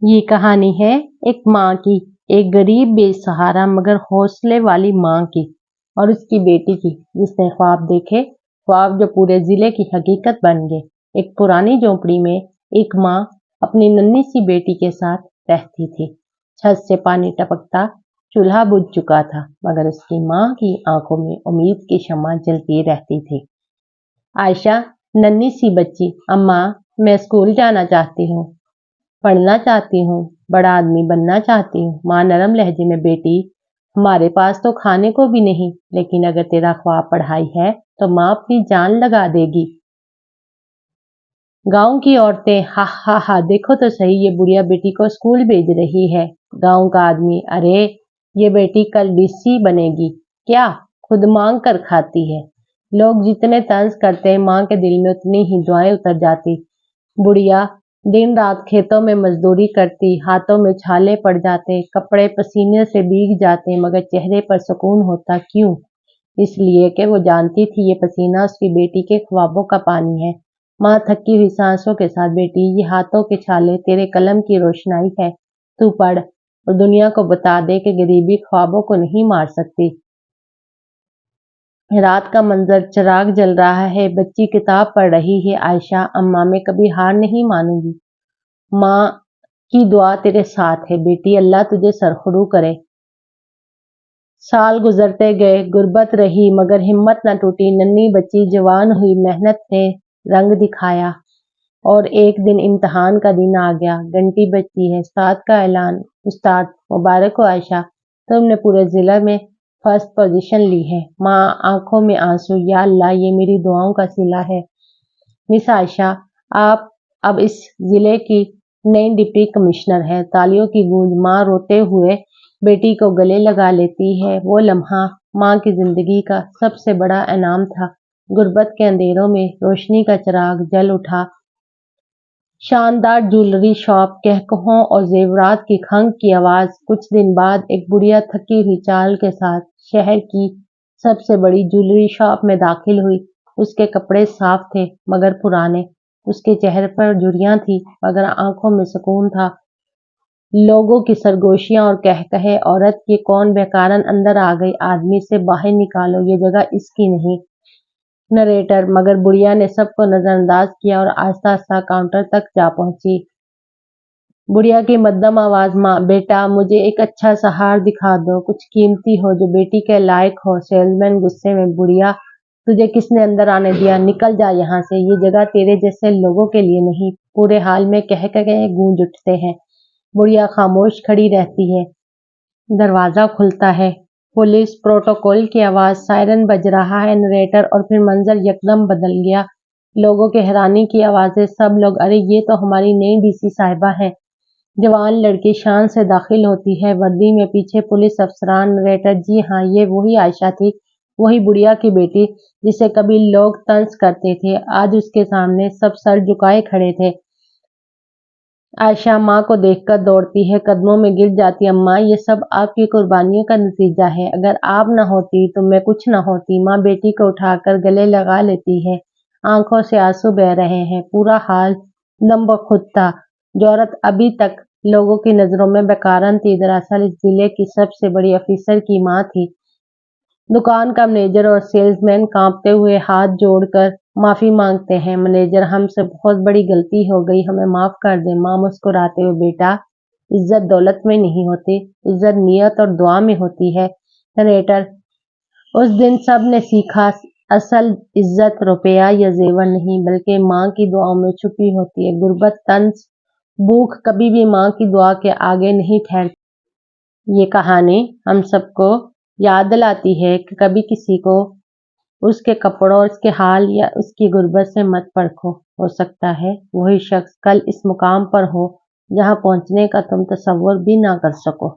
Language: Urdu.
یہ کہانی ہے ایک ماں کی، ایک غریب بے سہارا مگر حوصلے والی ماں کی اور اس کی بیٹی کی، جس نے خواب دیکھے، خواب جو پورے ضلع کی حقیقت بن گئے۔ ایک پرانی جھونپڑی میں ایک ماں اپنی ننھی سی بیٹی کے ساتھ رہتی تھی۔ چھت سے پانی ٹپکتا، چولہا بجھ چکا تھا، مگر اس کی ماں کی آنکھوں میں امید کی شمع جلتی رہتی تھی۔ عائشہ ننھی سی بچی، اماں میں اسکول جانا چاہتی ہوں، پڑھنا چاہتی ہوں، بڑا آدمی بننا چاہتی ہوں۔ ماں نرم لہجے میں، بیٹی ہمارے پاس تو کھانے کو بھی نہیں، لیکن اگر تیرا خواب پڑھائی ہے تو ماں اپنی جان لگا دے گی۔ گاؤں کی عورتیں ہا ہا ہا، دیکھو تو صحیح، یہ بڑھیا بیٹی کو اسکول بھیج رہی ہے۔ گاؤں کا آدمی، ارے یہ بیٹی کل ڈی سی بنے گی کیا، خود مانگ کر کھاتی ہے۔ لوگ جتنے طنز کرتے ماں کے دل میں اتنی ہی دعائیں اتر جاتی۔ بڑھیا دن رات کھیتوں میں مزدوری کرتی، ہاتھوں میں چھالے پڑ جاتے، کپڑے پسینے سے بھیگ جاتے، مگر چہرے پر سکون ہوتا۔ کیوں؟ اس لیے کہ وہ جانتی تھی یہ پسینہ اس کی بیٹی کے خوابوں کا پانی ہے۔ ماں تھکی ہوئی سانسوں کے ساتھ، بیٹی یہ ہاتھوں کے چھالے تیرے قلم کی روشنائی ہے، تو پڑھ اور دنیا کو بتا دے کہ غریبی خوابوں کو نہیں مار سکتی۔ رات کا منظر، چراغ جل رہا ہے، بچی کتاب پڑھ رہی ہے۔ عائشہ، اماں میں کبھی ہار نہیں مانوں گی، ماں کی دعا تیرے ساتھ ہے بیٹی، اللہ تجھے سرخرو کرے۔ سال گزرتے گئے، غربت رہی مگر ہمت نہ ٹوٹی۔ ننھی بچی جوان ہوئی، محنت نے رنگ دکھایا، اور ایک دن امتحان کا دن آ گیا۔ گھنٹی بجتی ہے، استاد کا اعلان۔ استاد، مبارک ہو عائشہ، تم نے پورے ضلع میں فرسٹ پوزیشن لی ہے۔ ماں آنکھوں میں آنسو، یا اللہ یہ میری دعاؤں کا صلہ ہے۔ مس عائشہ، آپ اب اس ضلع کی نئی ڈپٹی کمشنر ہیں۔ تالیوں کی گونج، ماں روتے ہوئے بیٹی کو گلے لگا لیتی ہے۔ وہ لمحہ ماں کی زندگی کا سب سے بڑا انعام تھا۔ غربت کے اندھیروں میں روشنی کا چراغ جل اٹھا۔ شاندار جیولری شاپ، کہکہوں اور زیورات کی کھنگ کی آواز۔ کچھ دن بعد ایک بڑھیا تھکی ہوئی چال کے ساتھ شہر کی سب سے بڑی جیولری شاپ میں داخل ہوئی۔ اس کے کپڑے صاف تھے مگر پرانے، اس کے چہرے پر جھریاں تھیں مگر آنکھوں میں سکون تھا۔ لوگوں کی سرگوشیاں اور کہکہے، عورت یہ کون بیکارن اندر آ گئی، آدمی سے باہر نکالو، یہ جگہ اس کی نہیں۔ نریٹر، مگر بڑھیا نے سب کو نظر انداز کیا اور آہستہ آہستہ کاؤنٹر تک جا پہنچی۔ بڑھیا کی مدھم آواز، ماں بیٹا مجھے ایک اچھا سا ہار دکھا دو، کچھ قیمتی ہو جو بیٹی کے لائق ہو۔ سیلز مین غصے میں، بڑھیا تجھے کس نے اندر آنے دیا، نکل جا یہاں سے، یہ جگہ تیرے جیسے لوگوں کے لیے نہیں۔ پورے ہال میں کہکہے گونج اٹھتے ہیں۔ بڑھیا خاموش کھڑی رہتی ہے۔ دروازہ کھلتا ہے، پولیس پروٹوکول کی آواز، سائرن بج رہا ہے، نریٹر، اور پھر منظر یکدم بدل گیا۔ لوگوں کے حیرانی کی آوازیں، سب لوگ، ارے یہ تو ہماری نئی ڈی سی صاحبہ ہے۔ جوان لڑکی شان سے داخل ہوتی ہے، وردی میں، پیچھے پولیس افسران۔ نریٹر، جی ہاں یہ وہی عائشہ تھی، وہی بڑھیا کی بیٹی جسے کبھی لوگ طنز کرتے تھے، آج اس کے سامنے سب سر جھکائے کھڑے تھے۔ عائشہ ماں کو دیکھ کر دوڑتی ہے، قدموں میں گر جاتی۔ اماں یہ سب آپ کی قربانیوں کا نتیجہ ہے، اگر آپ نہ ہوتی تو میں کچھ نہ ہوتی۔ ماں بیٹی کو اٹھا کر گلے لگا لیتی ہے، آنکھوں سے آنسو بہہ رہے ہیں۔ پورا حال دم بخود تھا۔ جو عورت ابھی تک لوگوں کی نظروں میں بیکارن تھی، دراصل اس ضلع کی سب سے بڑی افیسر کی ماں تھی۔ دکان کا مینیجر اور سیلز مین کانپتے ہوئے ہاتھ جوڑ کر معافی مانگتے ہیں۔ مینیجر، ہم سے بہت بڑی غلطی ہو گئی، ہمیں معاف کر دیں۔ ماں مسکراتے ہوئے، بیٹا عزت دولت میں نہیں ہوتی، عزت نیت اور دعا میں ہوتی ہے۔ نریٹر، اس دن سب نے سیکھا، اصل عزت روپیہ یا زیور نہیں بلکہ ماں کی دعاؤں میں چھپی ہوتی ہے۔ غربت، طنز، بھوک کبھی بھی ماں کی دعا کے آگے نہیں ٹھہرتی۔ یہ کہانی ہم سب کو یاد دلاتی ہے کہ کبھی کسی کو اس کے کپڑوں، اس کے حال یا اس کی غربت سے مت پرکھو، ہو سکتا ہے وہی شخص کل اس مقام پر ہو جہاں پہنچنے کا تم تصور بھی نہ کر سکو۔